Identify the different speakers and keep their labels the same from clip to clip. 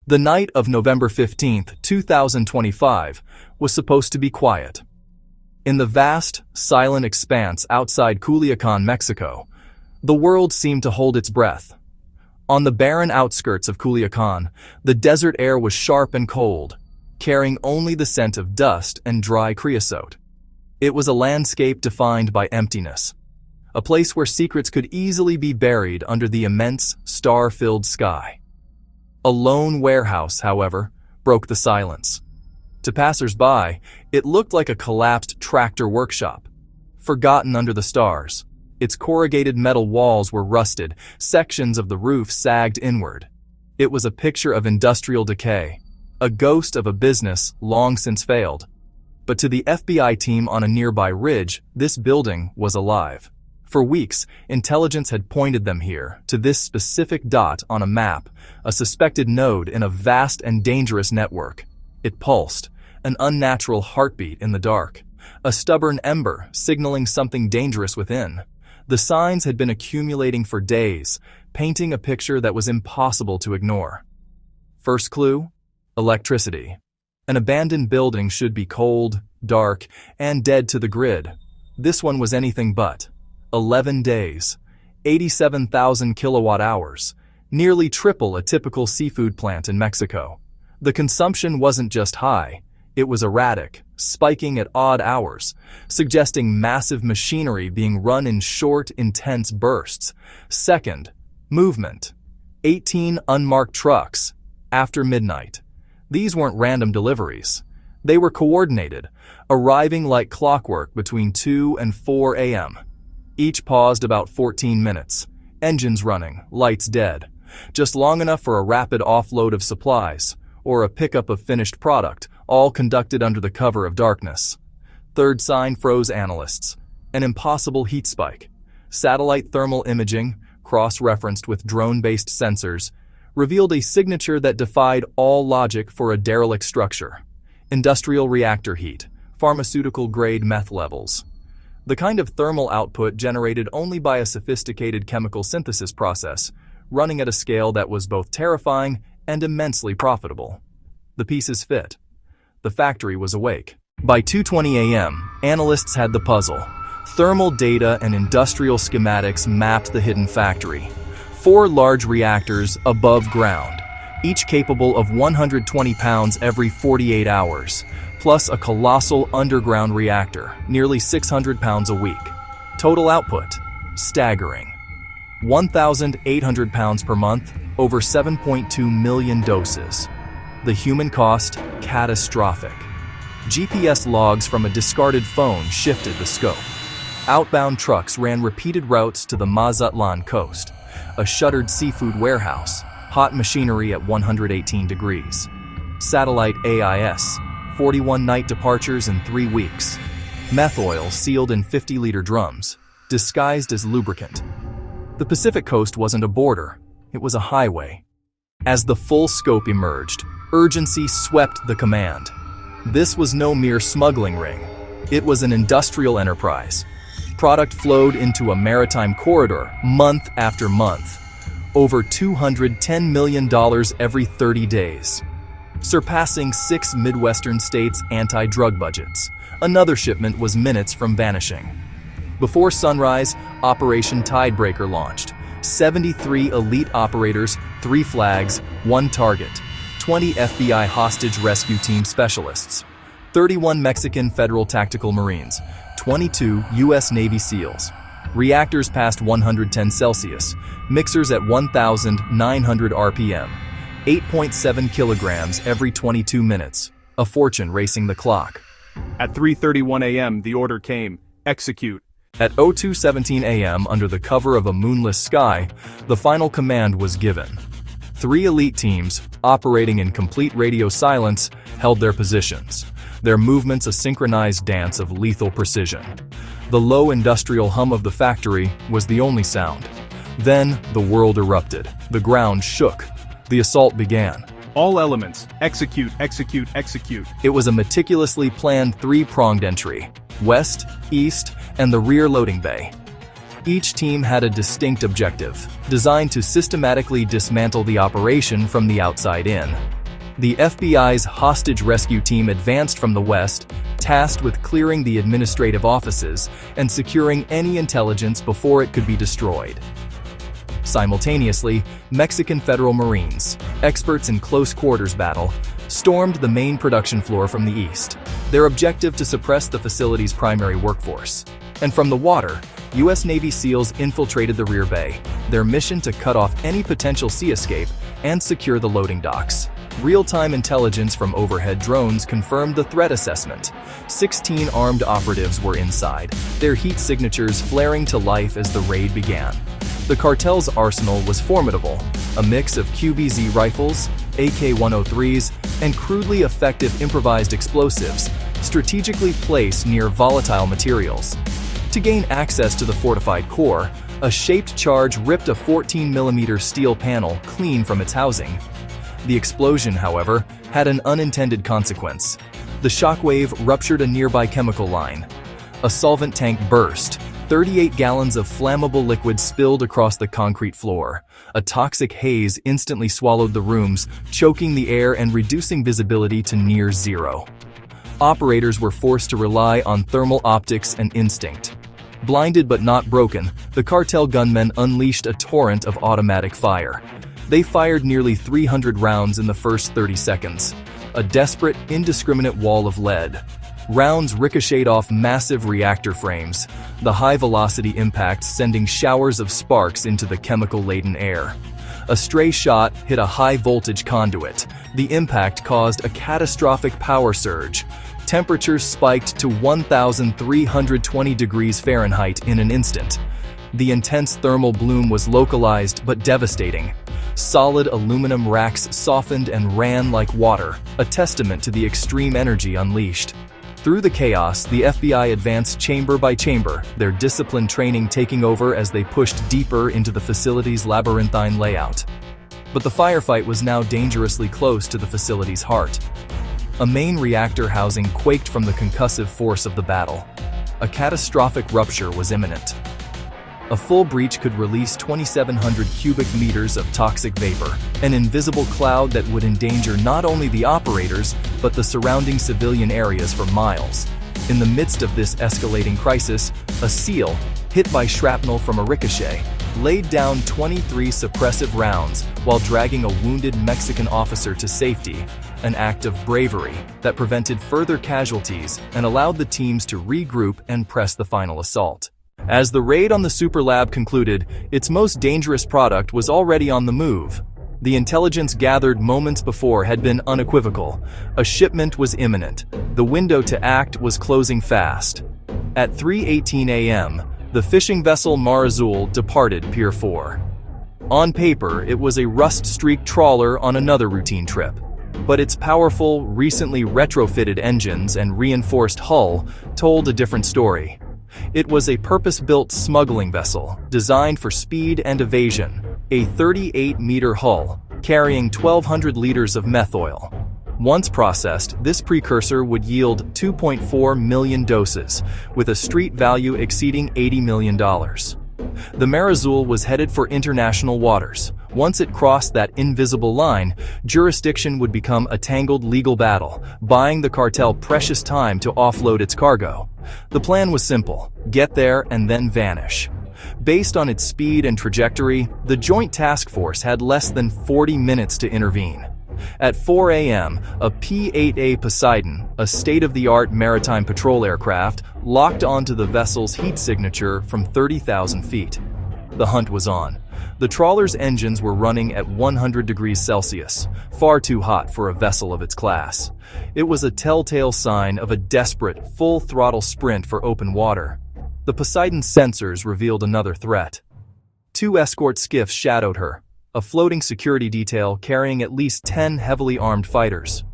Speaker 1: The night of November 15, 2025, was supposed to be quiet. In the vast, silent expanse outside Culiacan, Mexico, the world seemed to hold its breath. On the barren outskirts of Culiacan, the desert air was sharp and cold, carrying only the scent of dust and dry creosote. It was a landscape defined by emptiness, a place where secrets could easily be buried under the immense, star-filled sky. A lone warehouse, however, broke the silence. To passers-by, it looked like a collapsed tractor workshop, forgotten under the stars. Its corrugated metal walls were rusted, sections of the roof sagged inward. It was a picture of industrial decay, a ghost of a business long since failed. But to the FBI team on a nearby ridge, this building was alive. For weeks, intelligence had pointed them here, to this specific dot on a map, a suspected node in a vast and dangerous network. It pulsed, an unnatural heartbeat in the dark, a stubborn ember signaling something dangerous within. The signs had been accumulating for days, painting a picture that was impossible to ignore. First clue? Electricity. An abandoned building should be cold, dark, and dead to the grid. This one was anything but. 11 days, 87,000 kilowatt hours, nearly triple a typical seafood plant in Mexico. The consumption wasn't just high, it was erratic, spiking at odd hours, suggesting massive machinery being run in short, intense bursts. Second, movement. 18 unmarked trucks, after midnight. These weren't random deliveries. They were coordinated, arriving like clockwork between 2 and 4 a.m. Each paused about 14 minutes, engines running, lights dead, just long enough for a rapid offload of supplies, or a pickup of finished product, all conducted under the cover of darkness. Third sign froze analysts. An impossible heat spike. Satellite thermal imaging, cross-referenced with drone-based sensors, revealed a signature that defied all logic for a derelict structure. Industrial reactor heat, pharmaceutical-grade meth levels. The kind of thermal output generated only by a sophisticated chemical synthesis process, running at a scale that was both terrifying and immensely profitable. The pieces fit. The factory was awake. By 2:20 a.m., analysts had the puzzle. Thermal data and industrial schematics mapped the hidden factory. 4 large reactors above ground, each capable of 120 pounds every 48 hours, plus a colossal underground reactor, nearly 600 pounds a week. Total output, staggering. 1,800 pounds per month, over 7.2 million doses. The human cost, catastrophic. GPS logs from a discarded phone shifted the scope. Outbound trucks ran repeated routes to the Mazatlan coast, a shuttered seafood warehouse, hot machinery at 118 degrees. Satellite AIS, 41 night departures in 3 weeks. Meth oil sealed in 50-liter drums, disguised as lubricant. The Pacific coast wasn't a border, it was a highway. As the full scope emerged, urgency swept the command. This was no mere smuggling ring. It was an industrial enterprise. Product flowed into a maritime corridor month after month. Over $210 million every 30 days. Surpassing 6 Midwestern states' anti-drug budgets. Another shipment was minutes from vanishing. Before sunrise, Operation Tidebreaker launched. 73 elite operators, 3 flags, 1 target. 20 FBI hostage rescue team specialists. 31 Mexican Federal Tactical Marines. 22 U.S. Navy SEALs. Reactors past 110 Celsius. Mixers at 1,900 RPM. 8.7 kilograms every 22 minutes. A fortune racing the clock.
Speaker 2: At 3:31 a.m., the order came, execute.
Speaker 1: At 02:17 a.m., under the cover of a moonless sky, the final command was given. 3 elite teams, operating in complete radio silence, held their positions, their movements a synchronized dance of lethal precision. The low industrial hum of the factory was the only sound. Then, the world erupted. The ground shook. The assault began.
Speaker 2: All elements, execute, execute, execute.
Speaker 1: It was a meticulously planned 3-pronged entry: west, east, and the rear loading bay. Each team had a distinct objective, designed to systematically dismantle the operation from the outside in. The FBI's hostage rescue team advanced from the west, tasked with clearing the administrative offices and securing any intelligence before it could be destroyed. Simultaneously, Mexican Federal Marines, experts in close quarters battle, stormed the main production floor from the east, their objective to suppress the facility's primary workforce. And from the water, U.S. Navy SEALs infiltrated the rear bay, their mission to cut off any potential sea escape and secure the loading docks. Real-time intelligence from overhead drones confirmed the threat assessment. 16 armed operatives were inside, their heat signatures flaring to life as the raid began. The cartel's arsenal was formidable, a mix of QBZ rifles, AK-103s, and crudely effective improvised explosives, strategically placed near volatile materials. To gain access to the fortified core, a shaped charge ripped a 14mm steel panel clean from its housing. The explosion, however, had an unintended consequence. The shockwave ruptured a nearby chemical line. A solvent tank burst. 38 gallons of flammable liquid spilled across the concrete floor. A toxic haze instantly swallowed the rooms, choking the air and reducing visibility to near zero. Operators were forced to rely on thermal optics and instinct. Blinded but not broken, the cartel gunmen unleashed a torrent of automatic fire. They fired nearly 300 rounds in the first 30 seconds. A desperate, indiscriminate wall of lead. Rounds ricocheted off massive reactor frames, the high-velocity impacts sending showers of sparks into the chemical-laden air. A stray shot hit a high-voltage conduit. The impact caused a catastrophic power surge. Temperatures spiked to 1,320 degrees Fahrenheit in an instant. The intense thermal bloom was localized but devastating. Solid aluminum racks softened and ran like water, a testament to the extreme energy unleashed. Through the chaos, the FBI advanced chamber by chamber, their disciplined training taking over as they pushed deeper into the facility's labyrinthine layout. But the firefight was now dangerously close to the facility's heart. A main reactor housing quaked from the concussive force of the battle. A catastrophic rupture was imminent. A full breach could release 2,700 cubic meters of toxic vapor, an invisible cloud that would endanger not only the operators, but the surrounding civilian areas for miles. In the midst of this escalating crisis, a SEAL, hit by shrapnel from a ricochet, laid down 23 suppressive rounds while dragging a wounded Mexican officer to safety, an act of bravery that prevented further casualties and allowed the teams to regroup and press the final assault. As the raid on the Super Lab concluded, its most dangerous product was already on the move. The intelligence gathered moments before had been unequivocal. A shipment was imminent. The window to act was closing fast. At 3:18 a.m., the fishing vessel Mar Azul departed Pier 4. On paper, it was a rust-streaked trawler on another routine trip. But its powerful, recently retrofitted engines and reinforced hull told a different story. It was a purpose-built smuggling vessel, designed for speed and evasion, a 38-meter hull, carrying 1,200 liters of meth oil. Once processed, this precursor would yield 2.4 million doses, with a street value exceeding $80 million. The Mar Azul was headed for international waters. Once it crossed that invisible line, jurisdiction would become a tangled legal battle, buying the cartel precious time to offload its cargo. The plan was simple: get there and then vanish. Based on its speed and trajectory, the Joint Task Force had less than 40 minutes to intervene. At 4 a.m., a P-8A Poseidon, a state-of-the-art maritime patrol aircraft, locked onto the vessel's heat signature from 30,000 feet. The hunt was on. The trawler's engines were running at 100 degrees Celsius, far too hot for a vessel of its class. It was a telltale sign of a desperate, full-throttle sprint for open water. The Poseidon's sensors revealed another threat. 2 escort skiffs shadowed her, a floating security detail carrying at least 10 heavily armed fighters.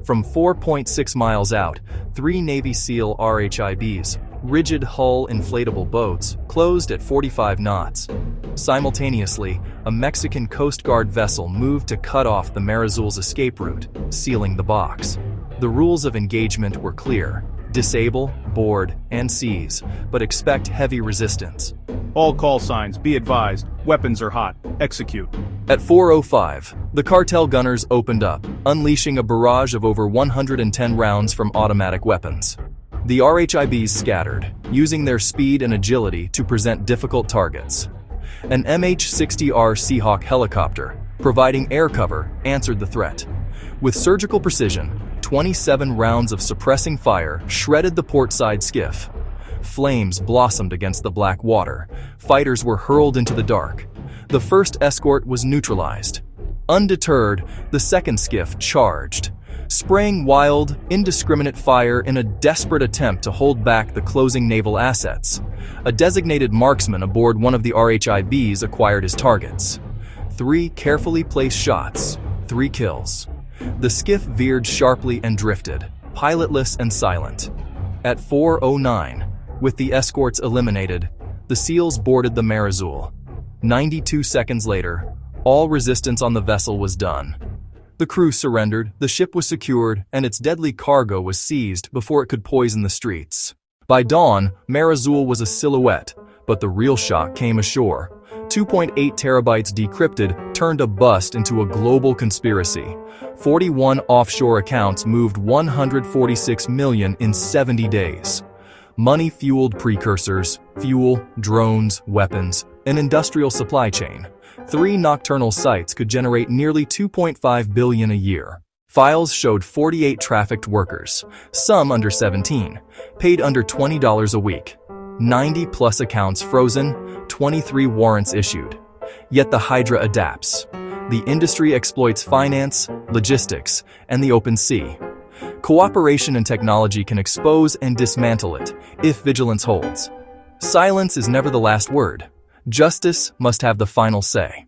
Speaker 1: From 4.6 miles out, 3 Navy SEAL RHIBs, rigid hull inflatable boats, closed at 45 knots. Simultaneously, a Mexican Coast Guard vessel moved to cut off the Mar Azul's escape route, sealing the box. The rules of engagement were clear: disable, board, and seize, but expect heavy resistance.
Speaker 2: All call signs, be advised. Weapons are hot. Execute.
Speaker 1: At 4:05, The cartel gunners opened up, unleashing a barrage of over 110 rounds from automatic weapons. The RHIBs scattered, using their speed and agility to present difficult targets. An MH-60R Seahawk helicopter, providing air cover, answered the threat. With surgical precision, 27 rounds of suppressing fire shredded the portside skiff. Flames blossomed against the black water. Fighters were hurled into the dark. The first escort was neutralized. Undeterred, the second skiff charged, spraying wild, indiscriminate fire in a desperate attempt to hold back the closing naval assets. A designated marksman aboard one of the RHIBs acquired his targets. 3 carefully placed shots, 3 kills. The skiff veered sharply and drifted, pilotless and silent. At 4:09, with the escorts eliminated, the SEALs boarded the Mer Azul. 92 seconds later, all resistance on the vessel was done. The crew surrendered, the ship was secured, and its deadly cargo was seized before it could poison the streets. By dawn, Mer Azul was a silhouette, but the real shock came ashore. 2.8 terabytes decrypted turned a bust into a global conspiracy. 41 offshore accounts moved 146 million in 70 days. Money fueled precursors, fuel, drones, weapons, an industrial supply chain. 3 nocturnal sites could generate nearly 2.5 billion a year. Files showed 48 trafficked workers, some under 17, paid under $20 a week. 90-plus accounts frozen, 23 warrants issued. Yet the Hydra adapts. The industry exploits finance, logistics, and the open sea. Cooperation and technology can expose and dismantle it, if vigilance holds. Silence is never the last word. Justice must have the final say.